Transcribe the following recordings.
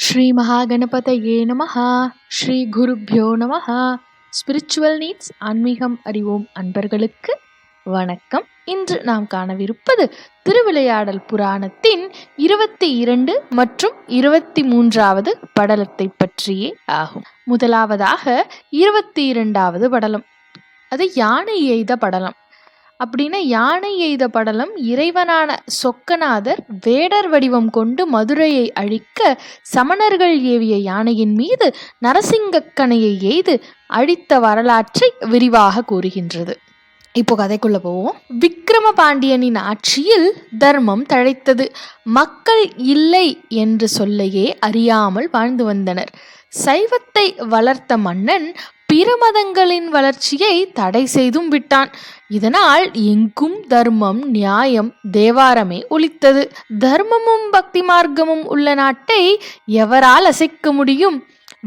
ஸ்ரீ மகாகணபதயே நமஹ. ஸ்ரீ குருப்யோ நமஹ. Spiritual needs ஆன்மீகம் அறிவோம் அன்பர்களுக்கு வணக்கம். இன்று நாம் காணவிருப்பது திருவிளையாடல் புராணத்தின் 22 மற்றும் 23வது படலத்தை பற்றியே ஆகும். முதலாவதாக 22வது படலம், அது யானை எய்த படலம். அப்படின்னா யானை எய்த படலம் இறைவனான சொக்கநாதர் வேடர் வடிவம் கொண்டு மதுரையை அழிக்க சமணர்கள் ஏவிய யானையின் மீது நரசிங்கக்கணையை எய்து அழித்த வரலாற்றை விரிவாக கூறுகின்றது. இப்போ கதைக்குள்ள போவோம். விக்கிரம பாண்டியனின் ஆட்சியில் தர்மம் தழைத்தது. மக்கள் இல்லை என்று சொல்லையே அறியாமல் வாழ்ந்து வந்தனர். சைவத்தை வளர்த்த மன்னன் பிற மதங்களின் வளர்ச்சியை தடை செய்தும் விட்டான். இதனால் எங்கும் தர்மம், நியாயம், தேவாரமே ஒலித்தது. தர்மமும் பக்தி மார்க்கமும் உள்ள நாட்டை எவரால் அசைக்க முடியும்?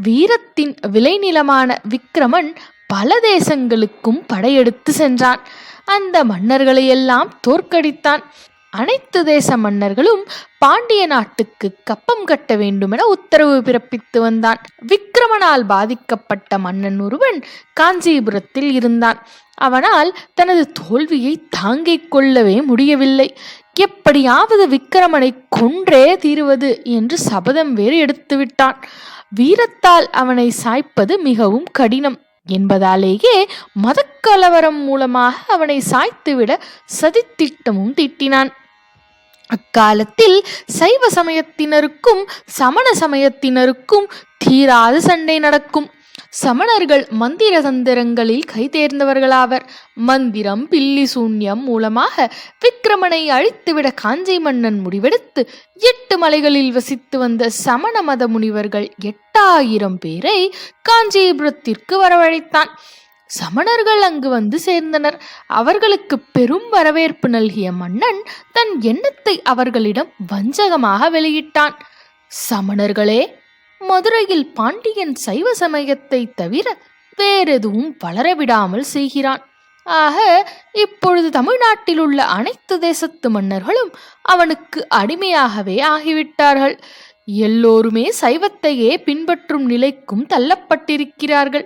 வீரத்தின் விளைநிலமான விக்கிரமன் பல தேசங்களுக்கும் படையெடுத்து சென்றான். அந்த மன்னர்களையெல்லாம் தோற்கடித்தான். அனைத்து தேச மன்னர்களும் பாண்டிய நாட்டுக்கு கப்பம் கட்ட வேண்டுமென உத்தரவு பிறப்பித்து வந்தான். விக்கிரமனால் பாதிக்கப்பட்ட மன்னன் ஒருவன் காஞ்சிபுரத்தில் இருந்தான். அவனால் தனது தோல்வியை தாங்கிக் கொள்ளவே முடியவில்லை. எப்படியாவது விக்கிரமனை கொன்றே தீருவது என்று சபதம் வேறு எடுத்து விட்டான். வீரத்தால் அவனை சாய்ப்பது மிகவும் கடினம் என்பதாலேயே மதக்கலவரம் மூலமாக அவனை சாய்த்துவிட சதித்திட்டமும் தீட்டினான். அக்காலத்தில் சைவ சமயத்தினருக்கும் சமண சமயத்தினருக்கும் தீராத சண்டை நடக்கும். சமணர்கள் மந்திர தந்திரங்களில் கைதேர்ந்தவர்களாவர். மந்திரம், பில்லி சூன்யம் மூலமாக விக்கிரமனை அழித்துவிட காஞ்சி மன்னன் முடிவெடுத்து 8 மலைகளில் வசித்து வந்த சமண மத முனிவர்கள் 8000 பேரை காஞ்சிபுரத்திற்கு வரவழைத்தான். சமணர்கள் அங்கு வந்து சேர்ந்தனர். அவர்களுக்கு பெரும் வரவேற்பு நல்கிய மன்னன் தன் எண்ணத்தை அவர்களிடம் வஞ்சகமாக வெளியிட்டான். சமணர்களே, மதுரையில் பாண்டியன் சைவ சமயத்தை தவிர வேறெதுவும் வளரவிடாமல் செய்கிறான். ஆக இப்பொழுது தமிழ்நாட்டில் உள்ள அனைத்து தேசத்து மன்னர்களும் அவனுக்கு அடிமையாகவே ஆகிவிட்டார்கள். எல்லோருமே சைவத்தையே பின்பற்றும் நிலைக்கும் தள்ளப்பட்டிருக்கிறார்கள்.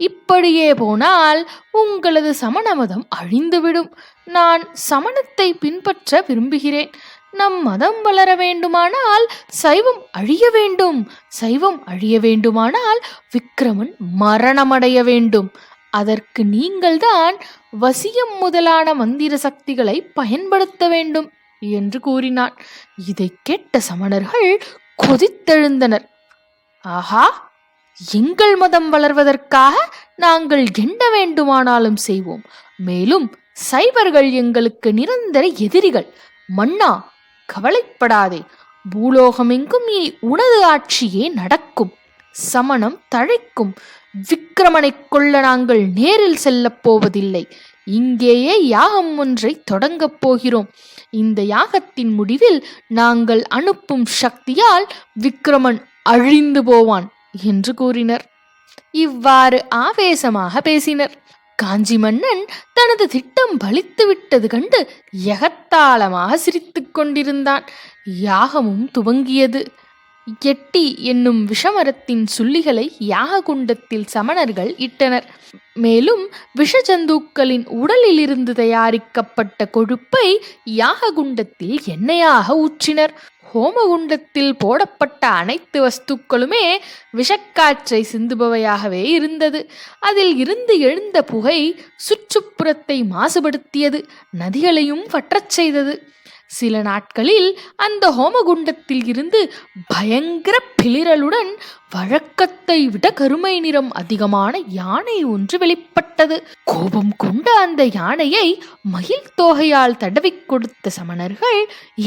இப்படியே போனால் உங்களது சமண மதம் அழிந்துவிடும். நான் சமணத்தை பின்பற்ற விரும்புகிறேன். நம் மதம் வளர வேண்டுமானால் சைவம் அழிய வேண்டும். சைவம் அழிய வேண்டுமானால் விக்கிரமன் மரணமடைய வேண்டும். அதற்கு நீங்கள்தான் வசியம் முதலான மந்திர சக்திகளை பயன்படுத்த வேண்டும் என்று கூறினான். இதை கேட்ட சமணர்கள் கொதித்தெழுந்தனர். ஆஹா, எங்கள் மதம் வளர்வதற்காக நாங்கள் என்ன வேண்டுமானாலும் செய்வோம். மேலும் சைவர்கள் எங்களுக்கு நிரந்தர எதிரிகள். மன்னா, கவலைப்படாதே. பூலோகமெங்கும் இனி உனது ஆட்சியே நடக்கும். சமணம் தழைக்கும். விக்கிரமனை கொள்ள நாங்கள் நேரில் செல்லப் போவதில்லை. இங்கேயே யாகம் ஒன்றை தொடங்கப் போகிறோம். இந்த யாகத்தின் முடிவில் நாங்கள் அனுப்பும் சக்தியால் விக்கிரமன் அழிந்து போவான் என்று கூறினர். இவ்வாறு ஆவேசமாக பேசினர். காஞ்சி மன்னன் தனது திட்டம் பலித்து விட்டது கண்டு எகத்தாளமாக சிரித்துக் கொண்டிருந்தான். யாகமும் துவங்கியது. எட்டி என்னும் விஷமரத்தின் சுள்ளிகளை யாக குண்டத்தில் சமணர்கள் இட்டனர். மேலும் விஷஜந்துக்களின் உடலிலிருந்து தயாரிக்கப்பட்ட கொழுப்பை யாக குண்டத்தில் எண்ணெயாக ஊற்றினர். ஹோமகுண்டத்தில் போடப்பட்ட அனைத்து வஸ்துக்களுமே விஷக்காற்றை சிந்துபவையாகவே இருந்தது. அதில் இருந்து எழுந்த புகை சுற்றுப்புறத்தை மாசுபடுத்தியது, நதிகளையும் வற்றச் செய்தது. சில நாட்களில் அந்த ஹோமகுண்டத்தில் இருந்து பயங்கர பிளிரலுடன் வழக்கத்தை விட கருமை நிறம் அதிகமான யானை ஒன்று வெளிப்பட்டது. கோபம் கொண்ட அந்த யானையை மயில் தோகையால் தடவிக் கொடுத்த சமணர்கள்,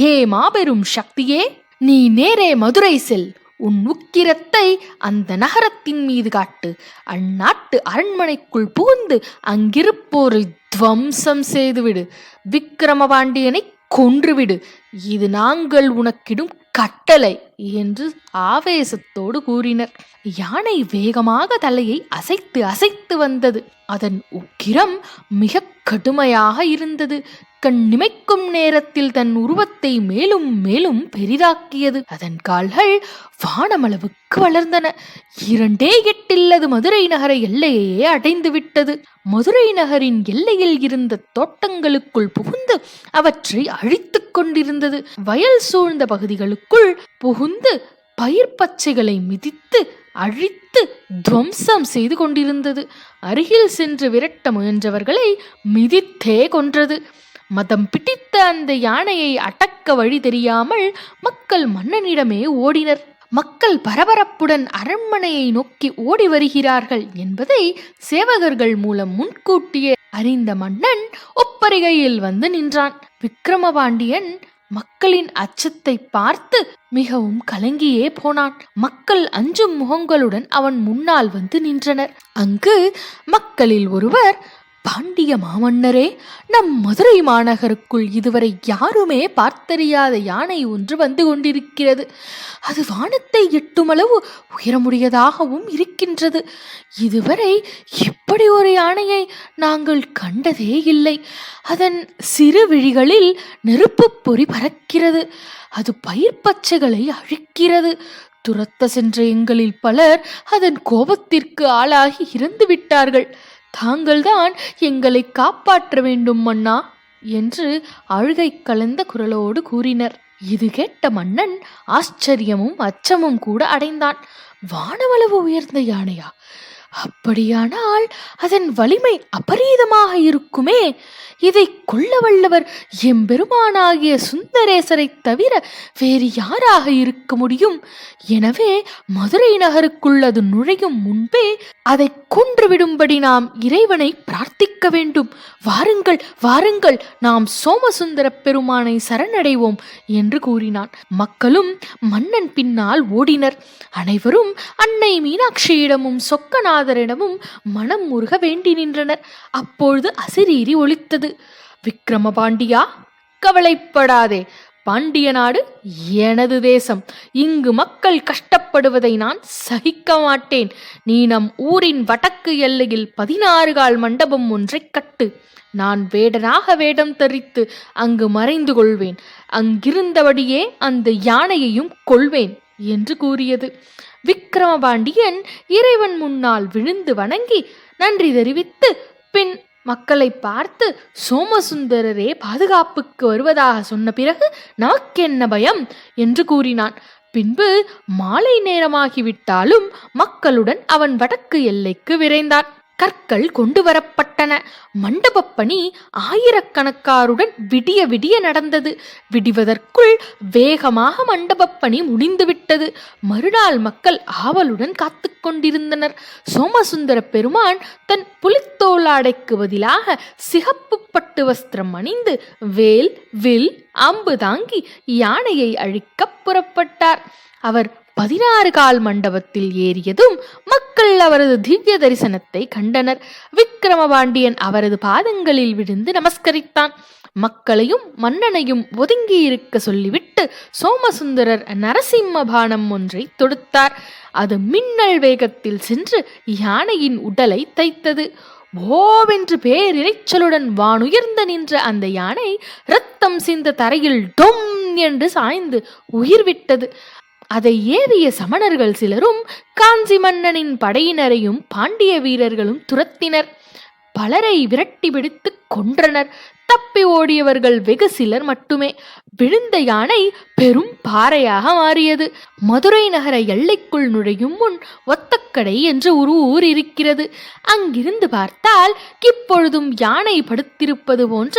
ஏ மாபெரும் சக்தியே, நீ நேரே மதுரை செல். உன் உக்கிரத்தை அந்த நகரத்தின் மீது காட்டு. அந்நாட்டு அரண்மனைக்குள் புகுந்து அங்கிருப்போரை துவம்சம் செய்துவிடு. விக்கிரம பாண்டியனை கொன்றுவிடு. இது நாங்கள் உனக்கிடும் கட்டளை என்று ஆவேசத்தோடு கூறினர். யானை வேகமாக தலையை அசைத்து அசைத்து வந்தது. அதன் உக்கிரம் மிக கடுமையாக இருந்தது. கண் நிமைக்கும் நேரத்தில் தன் உருவத்தை மேலும் மேலும் பெரிதாக்கியது. அதன் கால்கள் வானமளவுக்கு வளர்ந்தன. 2 எட்டில் அது மதுரை நகர எல்லையே அடைந்து விட்டது. மதுரை நகரின் எல்லையில் இருந்த தோட்டங்களுக்குள் புகுந்து அவற்றை அழித்துக் கொண்டிருந்தது. வயல் சூழ்ந்த பகுதிகளுக்குள் புகுந்து பயிர் பச்சைகளை மிதித்து அழித்து துவம்சம் செய்து கொண்டிருந்தது. அருகில் சென்று விரட்ட முயன்றவர்களை மிதித்தே கொன்றது. மதம் பிடித்த அந்த யானையை அடக்க வழி தெரியாமல் மக்கள் மன்னனிடமே ஓடினர். மக்கள் பரபரப்புடன் அரண்மனையை நோக்கி ஓடி வருகிறார்கள் என்பதை சேவகர்கள் மூலம் முன்கூட்டியே அறிந்த மன்னன் ஒப்பரிகையில் வந்து நின்றான். விக்கிரமபாண்டியன் மக்களின் அச்சத்தை பார்த்து மிகவும் கலங்கியே போனான். மக்கள் அஞ்சும் முகங்களுடன் அவன் முன்னால் வந்து நின்றனர். அங்கு மக்களில் ஒருவர், பாண்டிய மாமன்னரே, நம் மதுரை மாநகருக்குள் இதுவரை யாருமே பார்த்தறியாத யானை ஒன்று வந்து கொண்டிருக்கிறது. அது வானத்தை எட்டுமளவு உயரமுடையதாகவும் இருக்கின்றது. இதுவரை இப்படி ஒரு யானையை நாங்கள் கண்டதே இல்லை. அதன் சிறு விழிகளில் நெருப்பு பொறி பறக்கிறது. அது பயிர் பச்சைகளை அழிக்கிறது. துரத்த சென்ற எங்களில் பலர் அதன் கோபத்திற்கு ஆளாகி இறந்து விட்டார்கள். தாங்கள்தான் எங்களை காப்பாற்ற வேண்டும் மன்னா என்று அழுகை கலந்த குரலோடு கூறினர். இது கேட்ட மன்னன் ஆச்சரியமும் அச்சமும் கூட அடைந்தான். வானவளவு உயர்ந்த யானையா? அப்படியானால் அதன் வலிமை அபரீதமாக இருக்குமே. இதை கொல்ல வல்லவர் எம்பெருமானாகிய சுந்தரேசரை தவிர வேறு யாராக இருக்க முடியும்? எனவே மதுரை நகருக்குள் அது நுழையும் முன்பே அதை கொன்றுவிடும்படி நாம் இறைவனை பிரார்த்திக்க வேண்டும். வாருங்கள் வாருங்கள், நாம் சோமசுந்தர பெருமானை சரணடைவோம் என்று கூறினான். மக்களும் மன்னன் பின்னால் ஓடினர். அனைவரும் அன்னை மீனாட்சியிடமும் சொக்கநாதரிடமும் மனம் முருக வேண்டி நின்றனர். அப்பொழுது அசிரீரி ஒலித்தது. விக்கிரமபாண்டியா, கவலைப்படாதே. பாண்டிய நாடு எனது தேசம். இங்கு மக்கள் கஷ்டப்படுவதை நான் சகிக்க மாட்டேன். நீ நம் ஊரின் வடக்கு எல்லையில் 16 கால் மண்டபம் ஒன்றை கட்டு. நான் வேடனாக வேடம் தரித்து அங்கு மறைந்து கொள்வேன். அங்கிருந்தபடியே அந்த யானையையும் கொள்வேன் என்று கூறியது. விக்கிரமபாண்டியன் இறைவன் முன்னால் விழுந்து வணங்கி நன்றி தெரிவித்து பின் மக்களை பார்த்து, சோமசுந்தரரே பாதுகாப்புக்கு வருவதாக சொன்ன பிறகு நமக்கென்ன பயம் என்று கூறினான். பின்பு மாலை நேரமாகிவிட்டாலும் மக்களுடன் அவன் வடக்கு எல்லைக்கு விரைந்தான். கற்கள் கொண்டு வரப்பட்டன. மண்டப பணி ஆயிரக்கணக்காருடன் விடிய விடிய நடந்தது. விடிவதற்குள் வேகமாக மண்டப பணி முடிந்துவிட்டது. மறுநாள் மக்கள் ஆவலுடன் காத்து கொண்டிருந்தனர். சோமசுந்தர பெருமான் தன் புலித்தோலாடைக்கு பதிலாக சிகப்பு பட்டு வஸ்திரம் அணிந்து வேல் வில் அம்பு தாங்கி யானையை அழிக்க புறப்பட்டார். அவர் 16 கால் மண்டபத்தில் ஏறியதும் மக்கள் அவரது திவ்ய தரிசனத்தை கண்டனர். விக்கிரமபாண்டியன் அவரது பாதங்களில் விழுந்து நமஸ்கரித்தான். மக்களையும் மன்னனையும் ஒதுங்கி இருக்க சொல்லிவிட்டு சோமசுந்தரர் நரசிம்ம பானம் ஒன்றை தொடுத்தார். அது மின்னல் வேகத்தில் சென்று யானையின் உடலை தைத்தது. ஓவென்று பேரிரைச்சலுடன் வானுயர்ந்து நின்ற அந்த யானை இரத்தம் சிந்த தரையில் டொம் என்று சாய்ந்து உயிர் விட்டது. அதை ஏறிய சமணர்கள் சிலரும் காஞ்சி மன்னனின் படையினரையும் பாண்டிய வீரர்களும் துரத்தினர். பலரை விரட்டி பிடித்து கொன்றனர். தப்பி ஓடியவர்கள் வெகு சிலர் மட்டுமே. விழுந்த யானை பெரும் பாறையாக மாறியது. மதுரை நகர எல்லைக்குள் நுழையும் முன் ஒத்தக்கடை என்று ஒரு ஊர் இருக்கிறது. அங்கிருந்து பார்த்தால் இப்பொழுதும் யானை படுத்திருப்பது போன்ற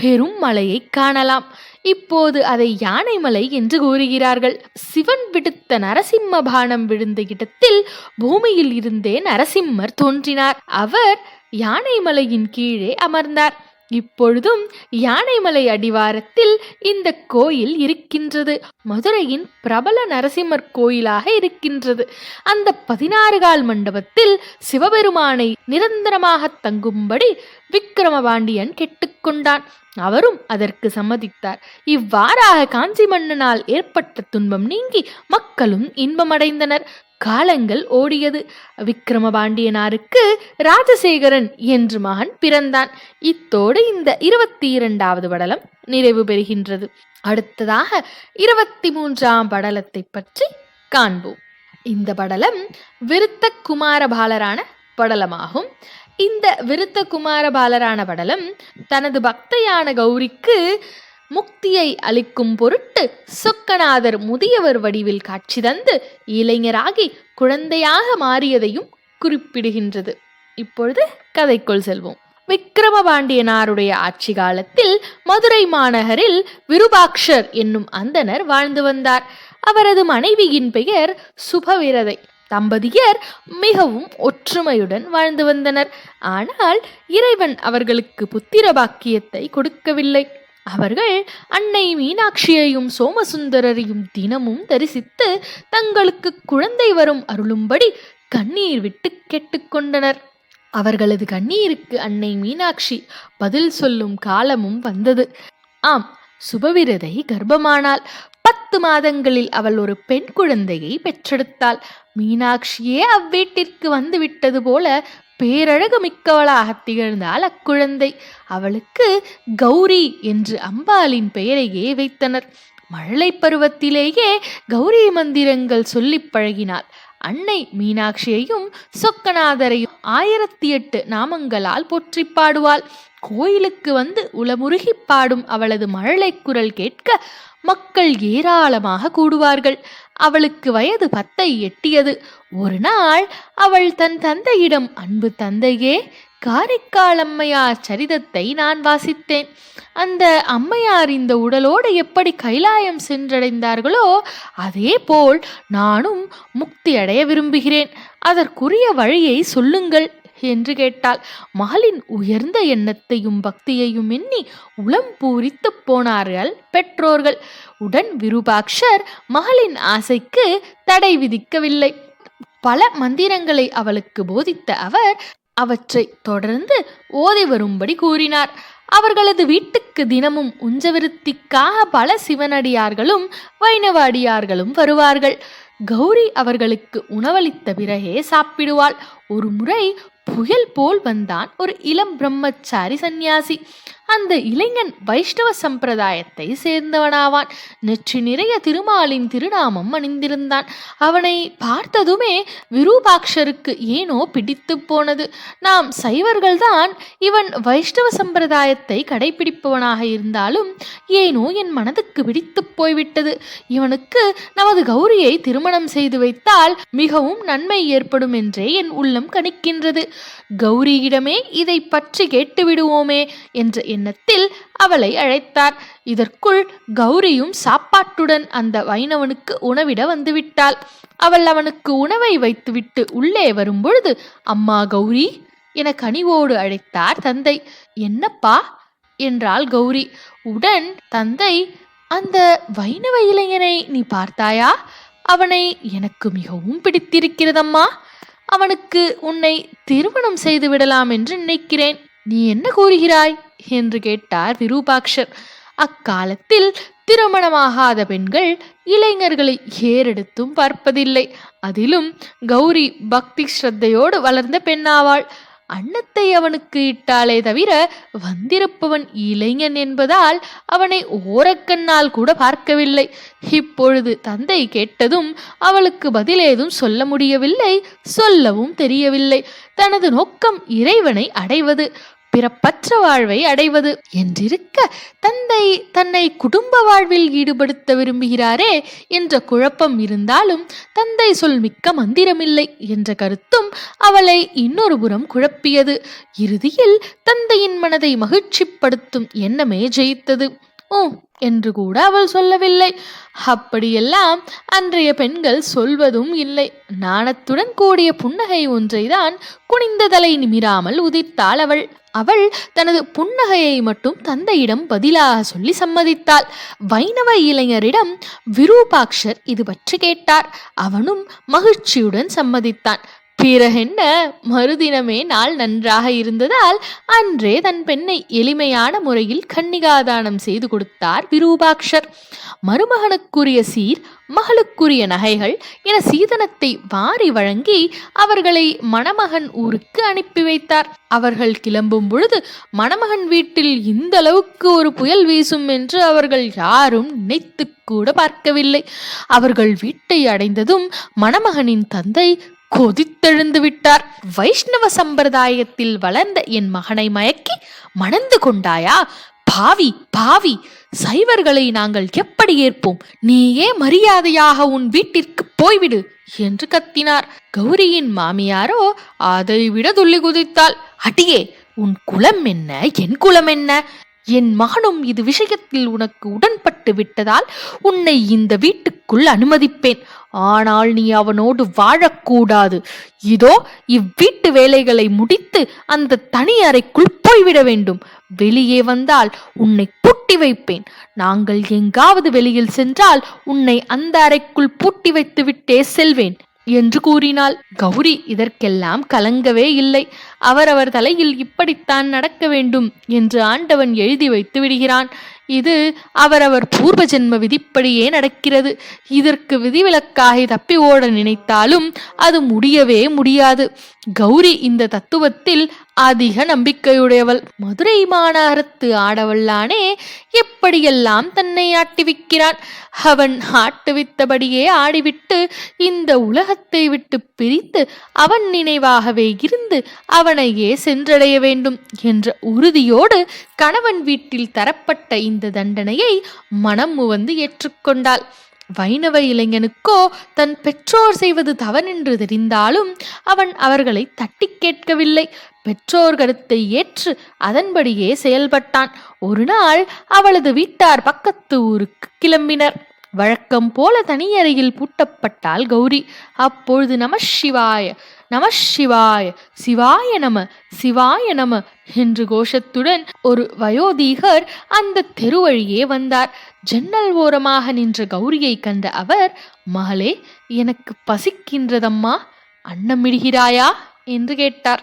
பெரும் மலையை காணலாம். இப்போது அதை யானைமலை என்று கூறுகிறார்கள். சிவன் விடுத்த நரசிம்ம பானம் விழுந்த இடத்தில் பூமியில் இருந்தே நரசிம்மர் தோன்றினார். அவர் யானைமலையின் கீழே அமர்ந்தார். இப்பொழுதும் யானைமலை அடிவாரத்தில் இந்த கோயில் இருக்கின்றது. மதுரையின் பிரபல நரசிம்மர் கோயிலாக இருக்கின்றது. அந்த 16 கால் மண்டபத்தில் சிவபெருமானை நிரந்தரமாக தங்கும்படி விக்கிரமபாண்டியன் கேட்டுக்கொண்டான். அவரும் அதற்கு சம்மதித்தார். இவ்வாறாக காஞ்சி மன்னனால் ஏற்பட்ட துன்பம் நீங்கி மக்களும் இன்பமடைந்தனர். காலங்கள் ஓடியது. விக்கிரமபாண்டியனாருக்கு ராஜசேகரன் என்று மகன் பிறந்தான். இத்தோடு இந்த 22வது படலம் நிறைவு பெறுகின்றது. அடுத்ததாக 23ஆம் படலத்தை பற்றி காண்போம். இந்த படலம் விருத்த குமாரபாலரான படலமாகும். இந்த விருத்த குமாரபாலரான படலம் தனது பக்தையான கௌரிக்கு முக்தியை அளிக்கும் பொருட்டு சொக்கநாதர் முதியவர் வடிவில் காட்சி தந்து இளைஞராகி குழந்தையாக மாறியதையும் குறிப்பிடுகின்றது. இப்பொழுது கதைக்குள் செல்வோம். விக்கிரமபாண்டியனாருடைய ஆட்சி காலத்தில் மதுரை மாநகரில் விருபாக்ஷர் என்னும் அந்தனர் வாழ்ந்து வந்தார். அவரது மனைவியின் பெயர் சுபவிரதை. தம்பதியர் மிகவும் ஒற்றுமையுடன் வாழ்ந்து வந்தனர். ஆனால் இறைவன் அவர்களுக்கு புத்திர பாக்கியத்தை கொடுக்கவில்லை. அவர்கள் அன்னை மீனாட்சியையும் சோமசுந்தரரையும் தினமும் தரிசித்து தங்களுக்கு குழந்தை வரும் அருளும்படி கண்ணீர் விட்டு கேட்டுக்கொண்டனர். அவர்களது கண்ணீருக்கு அன்னை மீனாட்சி பதில் சொல்லும் காலமும் வந்தது. ஆம், சுபவிரதை கர்ப்பமானாள். 10 மாதங்களில் அவள் ஒரு பெண் குழந்தையை பெற்றெடுத்தாள். மீனாட்சியே அவ்வீட்டிற்கு வந்து விட்டது போல பேரழகு மிக்கவளாக திகழ்ந்தாள் அக்குழந்தை. அவளுக்கு கௌரி என்று அம்பாளின் பெயரையே வைத்தனர். மழலை பருவத்திலேயே கௌரி மந்திரங்கள் சொல்லி பழகினாள். அன்னை மீனாட்சியையும் சொக்கநாதரையும் 1008 நாமங்களால் போற்றி பாடுவாள். கோயிலுக்கு வந்து உளமுருகி பாடும் அவளது மழலை குரல் கேட்க மக்கள் ஏராளமாக கூடுவார்கள். அவளுக்கு வயது 10 எட்டியது. ஒரு நாள் அவள் தன் தந்தையிடம், அன்பு தந்தையே, காரைக்கால் அம்மையார் சரிதத்தை நான் வாசித்தேன். அந்த அம்மையார் இந்த உடலோடு எப்படி கைலாயம் சென்றடைந்தார்களோ அதே போல் நானும் முக்தி அடைய விரும்புகிறேன். அதற்குரிய வழியை சொல்லுங்கள் என்று கேட்டாள். மகளின் உயர்ந்த எண்ணத்தையும் பக்தியையும் எண்ணி உளம் பூரித்து போனார்கள் பெற்றோர்கள். உடன் விருபாக்ஷர் மகளின் ஆசைக்கு தடை விதிக்கவில்லை. பல மந்திரங்களை அவளுக்கு போதித்த அவர் அவற்றை தொடர்ந்து ஓதி வரும்படி கூறினார். அவர்களது வீட்டுக்கு தினமும் உஞ்சவிருத்திக்காக பல சிவனடியார்களும் வைணவ அடியார்களும் வருவார்கள். கௌரி அவர்களுக்கு உணவளித்த பிறகே சாப்பிடுவாள். ஒரு முறை புயல் போல் வந்தான் ஒரு இளம் பிரம்மச்சாரி சந்நியாசி. அந்த இளைஞன் வைஷ்ணவ சம்பிரதாயத்தை சேர்ந்தவனாவான். நெற்றி நிறைய திருமாலின் திருநாமம் அணிந்திருந்தான். அவனை பார்த்ததுமே விருபாக்ஷருக்கு ஏனோ பிடித்து போனது. நாம் சைவர்கள்தான், இவன் வைஷ்ணவ சம்பிரதாயத்தை கடைபிடிப்பவனாக இருந்தாலும் ஏனோ என் மனதுக்கு பிடித்து போய்விட்டது. இவனுக்கு நமது கௌரியை திருமணம் செய்து வைத்தால் மிகவும் நன்மை ஏற்படும் என்றே என் உள்ளம் கணிக்கின்றது. கௌரியிடமே இதை பற்றி கேட்டுவிடுவோமே என்ற எண்ணத்தில் அவளை அழைத்தார். இதற்குள் கௌரியும் சாப்பாட்டுடன் அந்த வைணவனுக்கு உணவிட வந்துவிட்டாள். அவள் அவனுக்கு உணவை வைத்துவிட்டு உள்ளே வரும்பொழுது, அம்மா கௌரி என கனிவோடு அழைத்தார் தந்தை. என்னப்பா என்றாள் கௌரி. உடன் தந்தை, அந்த வைணவ இளைஞனை நீ பார்த்தாயா? அவனை எனக்கு மிகவும் பிடித்திருக்கிறதம்மா. அவனுக்கு உன்னை திருமணம் செய்து விடலாம் என்று நினைக்கிறேன். நீ என்ன கூறுகிறாய் என்று கேட்டார் விருபாக்ஷர். அக்காலத்தில் திருமணமாகாத பெண்கள் இளைஞர்களை ஏறெடுத்தும் பார்ப்பதில்லை. அதிலும் கௌரி பக்தி ஸ்ரத்தையோடு வளர்ந்த பெண்ணாவாள். அன்னத்தை அவனுக்கு இட்டாலே தவிர வந்திருப்பவன் இளைஞன் என்பதால் அவனை ஓரக்கண்ணால் கூட பார்க்கவில்லை. இப்பொழுது தந்தை கேட்டதும் அவளுக்கு பதிலேதும் சொல்ல முடியவில்லை, சொல்லவும் தெரியவில்லை. தனது நோக்கம் இறைவனை அடைவது, பிறப்பற்ற வாழ்வை அடைவது என்றிருக்க தந்தை தன்னை குடும்ப வாழ்வில் ஈடுபடுத்த விரும்புகிறாரே என்ற குழப்பம் இருந்தாலும் தந்தை சொல் மிக்க மந்திரமில்லை என்ற கருத்தும் அவளை இன்னொரு புறம் குழப்பியது. இறுதியில் தந்தையின் மனதை மகிழ்ச்சிப்படுத்தும் எண்ணமே ஜெயித்தது. என்று கூட அவள் சொல்லவில்லை. அப்படியெல்லாம் அன்றைய பெண்கள் சொல்வதும் இல்லை. நாணத்துடன் கூடிய புன்னகை ஒன்றைதான் குனிந்த தலை நிமிராமல் உதிர்த்தாள் அவள். அவள் தனது புன்னகையை மட்டும் தந்தையிடம் பதிலாக சொல்லி சம்மதித்தாள். வைணவ இளைஞரிடம் விருபாக்ஷர் இது பற்றி கேட்டார். அவனும் மகிழ்ச்சியுடன் சம்மதித்தான். பிறகென்ன, மறுதினமே நாள் நன்றாக இருந்ததால் அன்றே தன் பெண்ணை எளிமையான முறையில் கன்னிகாதானம் செய்து கொடுத்தார் விரூபாக்ஷர். மருமகனுக்குரிய சீர், மகளுக்குரிய நகைகள் என சீதனத்தை வாரி வழங்கி அவர்களை மணமகன் ஊருக்கு அனுப்பி வைத்தார். அவர்கள் கிளம்பும் பொழுது மணமகன் வீட்டில் இந்த அளவுக்கு ஒரு புயல் வீசும் என்று அவர்கள் யாரும் நினைத்து கூட பார்க்கவில்லை. அவர்கள் வீட்டை அடைந்ததும் மணமகனின் தந்தை கொதித்தெழுந்து விட்டார். வைஷ்ணவ சம்பிரதாயத்தில் வளர்ந்த என் மகனை மயக்கி மணந்து கொண்டாயா? பாவி பாவி, சைவர்களை நாங்கள் எப்படி ஏற்போம்? நீயே மரியாதையாக உன் வீட்டிற்கு போய்விடு என்று கத்தினார். கௌரியின் மாமியாரோ அதை விட துள்ளி குதித்தாள். அடியே, உன் குலம் என்ன, என் குலம் என்ன? என் மகனும் இது விஷயத்தில் உனக்கு உடன்பட்டு விட்டதால் உன்னை இந்த வீட்டுக்குள் அனுமதிப்பேன். ஆனால் நீ அவனோடு வாழக்கூடாது. இதோ இவ்வீட்டு வேலைகளை முடித்து அந்த தனி அறைக்குள் போய்விட வேண்டும். வெளியே வந்தால் உன்னை பூட்டி வைப்பேன். நாங்கள் எங்காவது வெளியில் சென்றால் உன்னை அந்த அறைக்குள் பூட்டி வைத்து விட்டே செல்வேன் என்று கூறினாள். கௌரி இதற்கெல்லாம் கலங்கவே இல்லை. அவரவர் தலையில் இப்படித்தான் நடக்க வேண்டும் என்று ஆண்டவன் எழுதி வைத்து விடுகிறான். இது அவரவர் பூர்வ ஜென்ம விதிப்படியே நடக்கிறது. இதற்கு விதிவிலக்காக தப்பி ஓட நினைத்தாலும் அது முடியவே முடியாது. கௌரி இந்த தத்துவத்தில் அதிக நம்பிக்கையுடையவள். மதுரை மாநகரத்து ஆடவல்லானே எப்படியெல்லாம் தன்னை ஆட்டிவிக்கிறான். அவன் ஆட்டுவித்தபடியே ஆடிவிட்டு இந்த உலகத்தை விட்டு பிரிந்து அவன் நினைவாகவே இருந்து அவனையே சென்றடைய வேண்டும் என்ற உறுதியோடு கணவன் வீட்டில் தரப்பட்ட இந்த தண்டனையை மனம் முவந்து ஏற்றுக்கொண்டாள். வைணவ இளைஞனுக்கோ தன் பெற்றோர் செய்வது தவறென்று தெரிந்தாலும் அவன் அவர்களை தட்டி கேட்கவில்லை. பெற்றோர் கருத்தை ஏற்று அதன்படியே செயல்பட்டான். ஒரு நாள் அவளது வீட்டார் பக்கத்து ஊருக்கு கிளம்பினர். வழக்கம் போல தனியறையில் பூட்டப்பட்டாள் கௌரி. அப்பொழுது நம சிவாய நம சிவாய, சிவாய நம, சிவாய நம என்று கோஷத்துடன் ஒரு வயோதீகர் அந்த தெருவழியே வந்தார். ஜன்னல் ஓரமாக நின்ற கௌரியை கண்ட அவர், மகளே, எனக்கு பசிக்கின்றதம்மா, அன்னமிடுகிறாயா என்று கேட்டார்.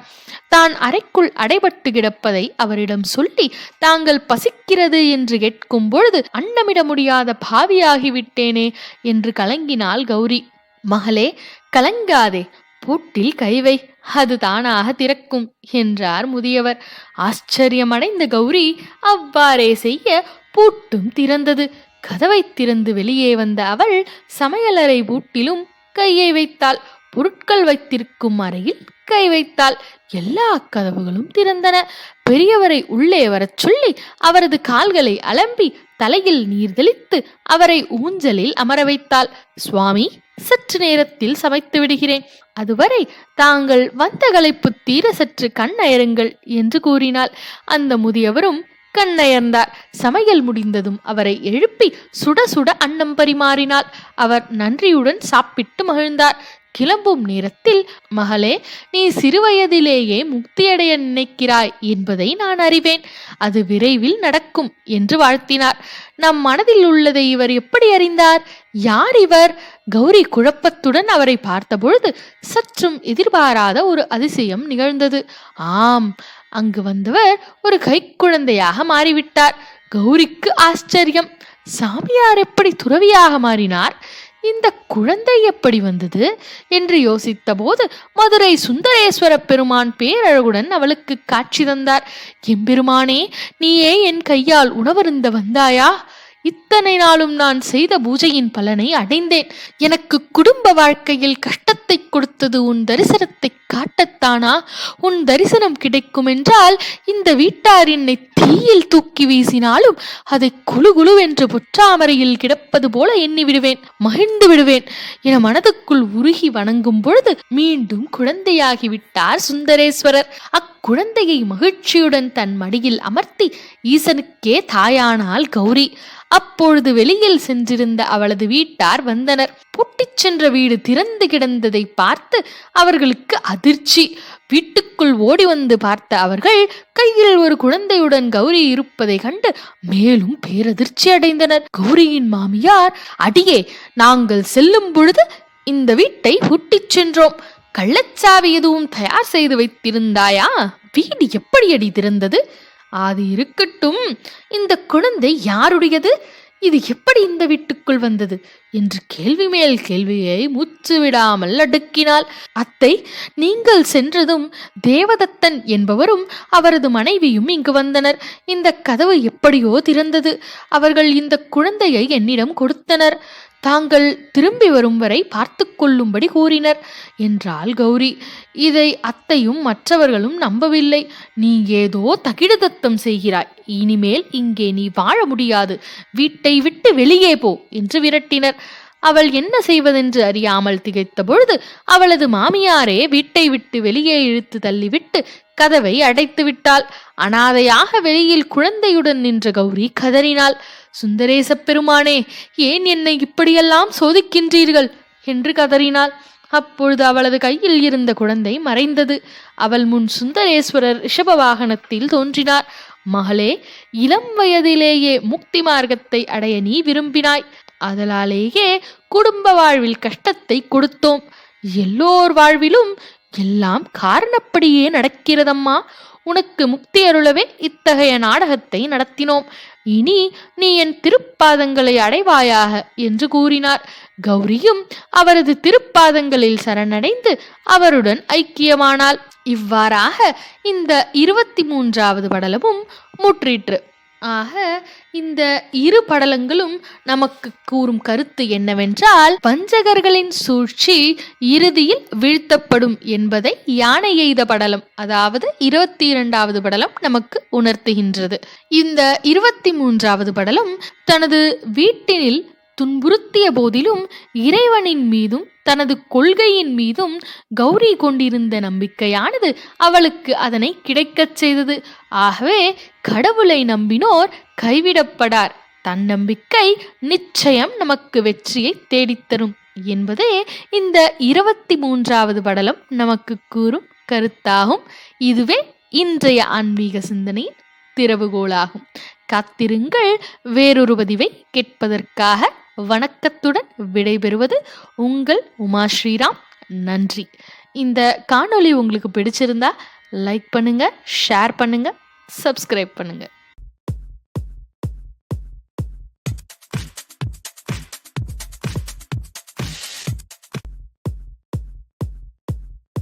தான் அறைக்குள் அடைபட்டு கிடப்பதை அவரிடம் சொல்லி தாங்கள் பசிக்கிறது என்று கேட்கும் பொழுது அன்னமிட முடியாத பாவியாகிவிட்டேனே என்று கலங்கினாள் கௌரி. மகளே, கலங்காதே, பூட்டில் கைவை, அது தானாக திறக்கும் என்றார் முதியவர். ஆச்சரியமடைந்த கௌரி அவ்வாறே செய்ய பூட்டும் திறந்தது. கதவை திறந்து வெளியே வந்த அவள் சமையலறை பூட்டிலும் கையை வைத்தாள். பொருட்கள் வைத்திருக்கும் அறையில் கை வைத்தாள். எல்லா கதவுகளும் திறந்தன. பெரியவரை உள்ளே வரச் சொல்லி அவரது கால்களை அலம்பி தலையில் நீர் தெளித்து அவரை ஊஞ்சலில் அமர வைத்தாள். சுவாமி, சற்று நேரத்தில் சமைத்து விடுகிறேன். அதுவரை தாங்கள் வந்த களைப்பு தீர சற்று கண்ணயருங்கள் என்று கூறினாள். அந்த முதியவரும் கண்ணயர்ந்தார். சமையல் முடிந்ததும் அவரை எழுப்பி சுட சுட அன்னம் பரிமாறினாள். அவர் நன்றியுடன் சாப்பிட்டு மகிழ்ந்தார். கிளம்பும் நேரத்தில், மகளே, நீ சிறுவயதிலேயே முக்தியடைய நினைக்கிறாய் என்பதை நான் அறிவேன். அது விரைவில் நடக்கும் என்று வாழ்த்தினார். நம் மனதில் உள்ளதை இவர் எப்படி அறிந்தார்? யார் இவர்? கௌரி குழப்பத்துடன் அவரை பார்த்தபொழுது சற்றும் எதிர்பாராத ஒரு அதிசயம் நிகழ்ந்தது. ஆம், அங்கு வந்தவர் ஒரு கைக்குழந்தையாக மாறிவிட்டார். கௌரிக்கு ஆச்சரியம். சாமியார் எப்படி துறவியாக மாறினார்? இந்த குழந்தை எப்படி வந்தது என்று யோசித்த போது மதுரை சுந்தரேஸ்வர பெருமான் பேரழகுடன் அவளுக்கு காட்சி தந்தார். எம்பெருமானே, நீயே என் கையால் உணவருந்த வந்தாயா? இத்தனை நாளும் நான் செய்த பூஜையின் பலனை அடைந்தேன். எனக்கு குடும்ப வாழ்க்கையில் கஷ்டத்தை கொடுத்தது உன் தரிசனத்தை காட்டத்தானா? உன் தரிசனம் கிடைக்கும் என்றால் இந்த வீட்டார் என்னை தீயில் தூக்கி வீசினாலும் அதை குழு குழுவென்று பொற்றாமரையில் கிடப்பது போல எண்ணி விடுவேன், மகிழ்ந்து விடுவேன் என மனதுக்குள் உருகி வணங்கும் பொழுது மீண்டும் குழந்தையாகிவிட்டார் சுந்தரேஸ்வரர். அக்குழந்தையை மகிழ்ச்சியுடன் தன் மடியில் அமர்த்தி ஈசனுக்கே தாயானாள் கௌரி. அப்பொழுது வெளியில் சென்றிருந்த அவளது வீட்டார் வந்தனர். பூட்டிச் சென்ற வீடு திறந்து கிடந்ததை பார்த்து அவர்களுக்கு அதிர்ச்சி. வீட்டுக்குள் ஓடி வந்து பார்த்த அவர்கள் கையில் ஒரு குழந்தையுடன் கௌரி இருப்பதை கண்டு மேலும் பேரதிர்ச்சி அடைந்தனர். கௌரியின் மாமியார், அடியே, நாங்கள் செல்லும் பொழுது இந்த வீட்டை பூட்டிச் சென்றோம். கள்ளச்சாவி எதுவும் தயார் செய்து வைத்திருந்தாயா? வீடு எப்படியடி திறந்தது? அது இருக்கட்டும், இந்த குழந்தை யாருடையது? இது எப்படி இந்த வீட்டுக்குள் வந்தது என்று கேள்வி மேல் கேள்வியை மூச்சு விடாமல் அடுக்கினாள். அத்தை, நீங்கள் சென்றதும் தேவதத்தன் என்பவரும் அவரது மனைவியும் இங்கு வந்தனர். இந்த கதவு எப்படியோ திறந்தது. அவர்கள் இந்த குழந்தையை என்னிடம் கொடுத்தனர். தாங்கள் திரும்பி வரும் வரை பார்த்து கொள்ளும்படி கூறினர் என்றாள் கௌரி. இதை அத்தையும் மற்றவர்களும் நம்பவில்லை. நீ ஏதோ தகிடுதத்தம் செய்கிறாய். இனிமேல் இங்கே நீ வாழ முடியாது. வீட்டை விட்டு வெளியே போ என்று விரட்டினர். அவள் என்ன செய்வதென்று அறியாமல் திகைத்த பொழுது அவளது மாமியாரே வீட்டை விட்டு வெளியே இழுத்து தள்ளிவிட்டு கதவை அடைத்து விட்டாள். அனாதையாக வெளியில் குழந்தையுடன் நின்ற கௌரி கதறினாள். சுந்தரேச பெருமானே, ஏன் என்னை இப்படியெல்லாம் சோதிக்கின்றீர்கள் என்று கதறினாள். அப்பொழுது அவளது கையில் இருந்த குழந்தை மறைந்தது. அவள் முன் சுந்தரேஸ்வரர் ரிஷப வாகனத்தில் தோன்றினார். மகளே, இளம் வயதிலேயே முக்தி மார்க்கத்தை அடைய நீ விரும்பினாய். அதனாலேயே குடும்ப வாழ்வில் கஷ்டத்தை கொடுத்தோம். எல்லோர் வாழ்விலும் எல்லாம் காரணப்படியே நடக்கிறதம்மா. உனக்கு முக்தி அருளவே இத்தகைய நாடகத்தை நடத்தினோம். இனி நீ என் திருப்பாதங்களை அடைவாயாக என்று கூறினார். கௌரியும் அவரது திருப்பாதங்களில் சரணடைந்து அவருடன் ஐக்கியமானாள். இவ்வாறாக இந்த 23வது படலமும் முற்றிற்று. ஆக இந்த இரு படலங்களும் நமக்கு கூறும் கருத்து என்னவென்றால், வஞ்சகர்களின் சூழ்ச்சி இறுதியில் வீழ்த்தப்படும் என்பதை யானை எய்த படலம், அதாவது 22வது படலம் நமக்கு உணர்த்துகின்றது. இந்த 23வது படலம் தனது வீட்டினில் துன்புறுத்திய போதிலும் இறைவனின் மீதும் தனது கொள்கையின் மீதும் கௌரி கொண்டிருந்த நம்பிக்கையானது அவளுக்கு அதனை கிடைக்கச் செய்தது. ஆகவே கடவுளை நம்பினோர் கைவிடப்படார். தன்னம்பிக்கை நிச்சயம் நமக்கு வெற்றியை தேடித்தரும் என்பதே இந்த 23வது படலம் நமக்கு கூறும் கருத்தாகும். இதுவே இன்றைய ஆன்மீக சிந்தனையின் திறவுகோலாகும். காத்திருங்கள், வேறொரு பதிவை கேட்பதற்காக. வணக்கத்துடன் விடைபெறுவது உங்கள் உமா ஸ்ரீராம். நன்றி. இந்த காணொளி உங்களுக்கு பிடிச்சிருந்தா லைக் பண்ணுங்க, ஷேர் பண்ணுங்க, சப்ஸ்கிரைப் பண்ணுங்க.